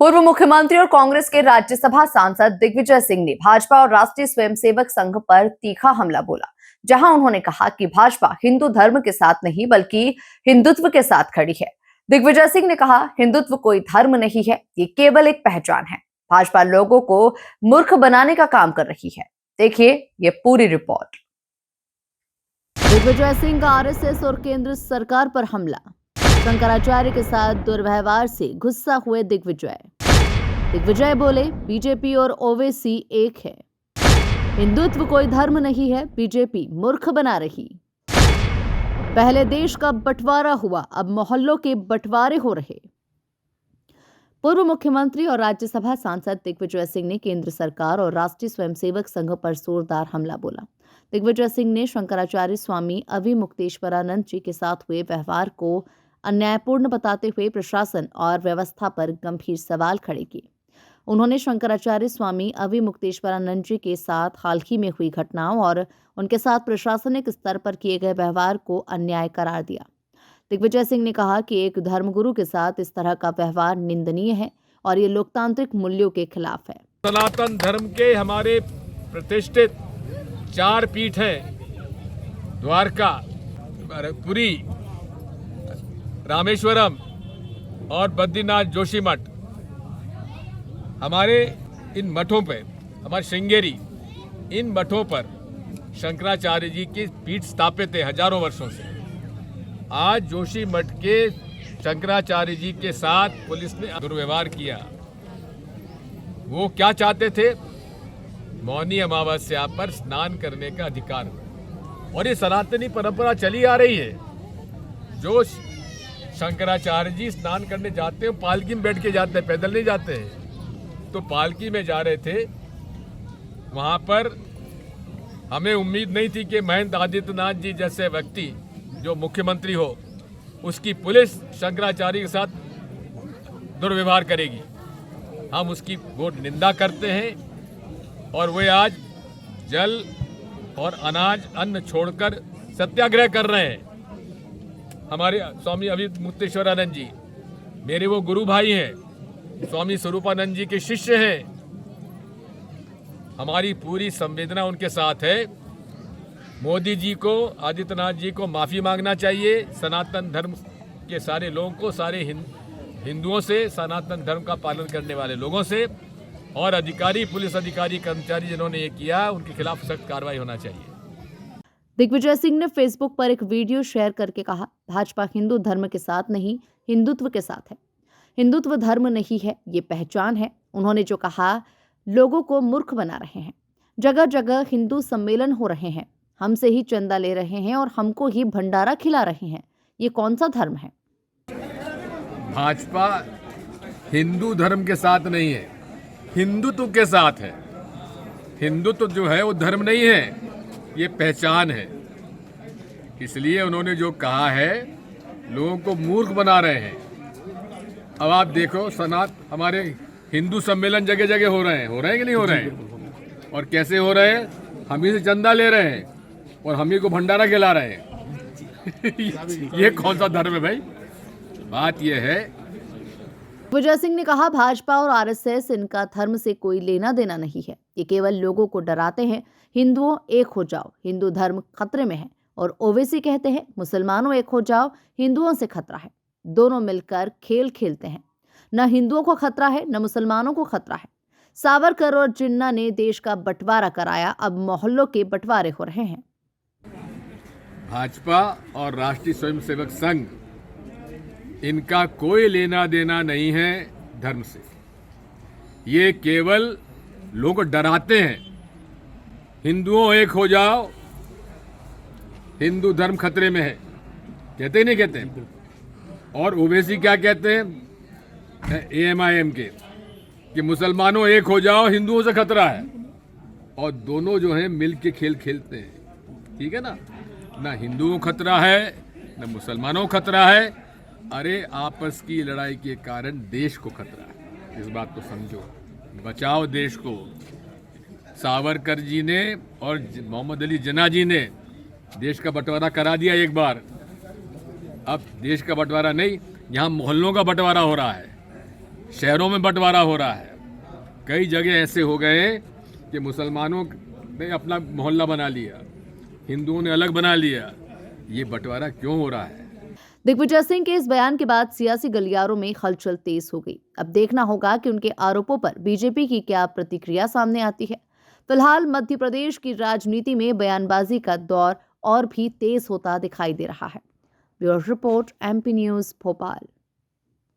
पूर्व मुख्यमंत्री और कांग्रेस के राज्यसभा सांसद दिग्विजय सिंह ने भाजपा और राष्ट्रीय स्वयंसेवक संघ पर तीखा हमला बोला, जहां उन्होंने कहा कि भाजपा हिंदू धर्म के साथ नहीं बल्कि हिंदुत्व के साथ खड़ी है। दिग्विजय सिंह ने कहा, हिंदुत्व कोई धर्म नहीं है, ये केवल एक पहचान है। भाजपा लोगों को मूर्ख बनाने का काम कर रही है। देखिए ये पूरी रिपोर्ट। दिग्विजय सिंह का आरएसएस और केंद्र सरकार पर हमला। शंकराचार्य के साथ दुर्व्यवहार से गुस्सा हुए दिग्विजय बोले, बीजेपी और ओवैसी एक है। हिंदुत्व कोई धर्म नहीं है, बीजेपी मूर्ख बना रही। पहले देश का बंटवारा हुआ, अब मोहल्लों के बंटवारे हो रहे। पूर्व मुख्यमंत्री और राज्यसभा सांसद दिग्विजय सिंह ने केंद्र सरकार और राष्ट्रीय स्वयंसेवक संघ पर जोरदार हमला बोला। दिग्विजय सिंह ने शंकराचार्य स्वामी अविमुक्तेश्वरानंद जी के साथ हुए व्यवहार को अन्यायपूर्ण बताते हुए प्रशासन और व्यवस्था पर गंभीर सवाल खड़े किए। उन्होंने शंकराचार्य स्वामी अविमुक्तेश्वरानंद जी के साथ हाल ही में हुई घटनाओं और उनके साथ प्रशासनिक स्तर पर किए गए व्यवहार को अन्याय करार दिया। दिग्विजय सिंह ने कहा कि एक धर्मगुरु के साथ इस तरह का व्यवहार निंदनीय है और ये लोकतांत्रिक मूल्यों के खिलाफ है। सनातन धर्म के हमारे प्रतिष्ठित 4 पीठ हैं, द्वारका, पुरी, रामेश्वरम और बद्रीनाथ जोशी मठ। हमारे इन मठों पे, हमारे श्रृंगेरी, इन मठों पर शंकराचार्य जी की पीठ स्थापित है हजारों वर्षों से। आज जोशी मठ के शंकराचार्य जी के साथ पुलिस ने दुर्व्यवहार किया। वो क्या चाहते थे? मौनी अमावस्या पर स्नान करने का अधिकार। और ये सनातनी परंपरा चली आ रही है। जो शंकराचार्य जी स्नान करने जाते हैं, पालकी में बैठ के जाते हैं, पैदल नहीं जाते हैं। तो पालकी में जा रहे थे, वहां पर हमें उम्मीद नहीं थी कि महंत आदित्यनाथ जी जैसे व्यक्ति जो मुख्यमंत्री हो, उसकी पुलिस शंकराचार्य के साथ दुर्व्यवहार करेगी। हम उसकी बहुत निंदा करते हैं और वे आज जल और अनाज अन्न छोड़कर सत्याग्रह कर रहे हैं। हमारे स्वामी अविमुक्तेश्वरानंद जी मेरे वो गुरु भाई हैं, स्वामी स्वरूपानंद जी के शिष्य हैं। हमारी पूरी संवेदना उनके साथ है। मोदी जी को, आदित्यनाथ जी को माफी मांगना चाहिए सनातन धर्म के सारे लोगों को, सारे हिंदुओं से, सनातन धर्म का पालन करने वाले लोगों से, और अधिकारी, पुलिस अधिकारी, कर्मचारी जिन्होंने ये किया, उनके खिलाफ सख्त कार्रवाई होना चाहिए। दिग्विजय सिंह ने फेसबुक पर एक वीडियो शेयर करके कहा, भाजपा हिंदू धर्म के साथ नहीं, हिंदुत्व के साथ है। हिंदुत्व धर्म नहीं है, ये पहचान है। उन्होंने जो कहा, लोगों को मूर्ख बना रहे हैं। जगह जगह हिंदू सम्मेलन हो रहे हैं, हमसे ही चंदा ले रहे हैं और हमको ही भंडारा खिला रहे हैं। ये कौन सा धर्म है? भाजपा हिंदू धर्म के साथ नहीं है, हिंदुत्व के साथ है। हिंदुत्व जो है वो धर्म नहीं है, ये पहचान है। इसलिए उन्होंने जो कहा है, लोगों को मूर्ख बना रहे हैं। अब आप देखो, हमारे हिंदू सम्मेलन जगह जगह हो रहे हैं कि नहीं हो रहे हैं? और कैसे हो रहे हैं? हम ही से चंदा ले रहे हैं और हम ही को भंडारा खिला रहे हैं। ये कौन सा धर्म है भाई? बात ये है। दिग्विजय सिंह ने कहा, भाजपा और आरएसएस, इनका धर्म से कोई लेना देना नहीं है। ये केवल लोगों को डराते हैं। हिंदुओं एक हो जाओ, हिंदू धर्म खतरे में है। और ओवैसी कहते हैं, मुसलमानों एक हो जाओ, हिंदुओं से खतरा है। दोनों मिलकर खेल खेलते हैं। न हिंदुओं को खतरा है, न मुसलमानों को खतरा है। सावरकर और जिन्ना ने देश का बंटवारा कराया, अब मोहल्लों के बंटवारे हो रहे हैं। भाजपा और राष्ट्रीय स्वयंसेवक संघ, इनका कोई लेना देना नहीं है धर्म से। ये केवल लोगों को डराते हैं। हिंदुओं एक हो जाओ, हिंदू धर्म खतरे में है, कहते ही नहीं कहते? और ओवैसी क्या कहते हैं, एएमआईएम के, कि मुसलमानों एक हो जाओ, हिंदुओं से खतरा है। और दोनों जो हैं मिल के खेल खेलते हैं। ठीक है ना? ना हिंदुओं को खतरा है, ना मुसलमानों को खतरा है। अरे आपस की लड़ाई के कारण देश को खतरा है। इस बात को समझो, बचाओ देश को। सावरकर जी ने और मोहम्मद अली जिन्ना जी ने देश का बंटवारा करा दिया एक बार। अब देश का बंटवारा नहीं, यहाँ मोहल्लों का बंटवारा हो रहा है। शहरों में बंटवारा हो रहा है। कई जगह ऐसे हो गए कि मुसलमानों ने अपना मोहल्ला बना लिया, हिंदुओं ने अलग बना लिया। ये बंटवारा क्यों हो रहा है? दिग्विजय सिंह के इस बयान के बाद सियासी गलियारों में हलचल तेज हो गई। अब देखना होगा कि उनके आरोपों पर बीजेपी की क्या प्रतिक्रिया सामने आती है। फिलहाल मध्य प्रदेश की राजनीति में बयानबाजी का दौर और भी तेज होता दिखाई दे रहा है। Bureau report, MP news, Bhopal.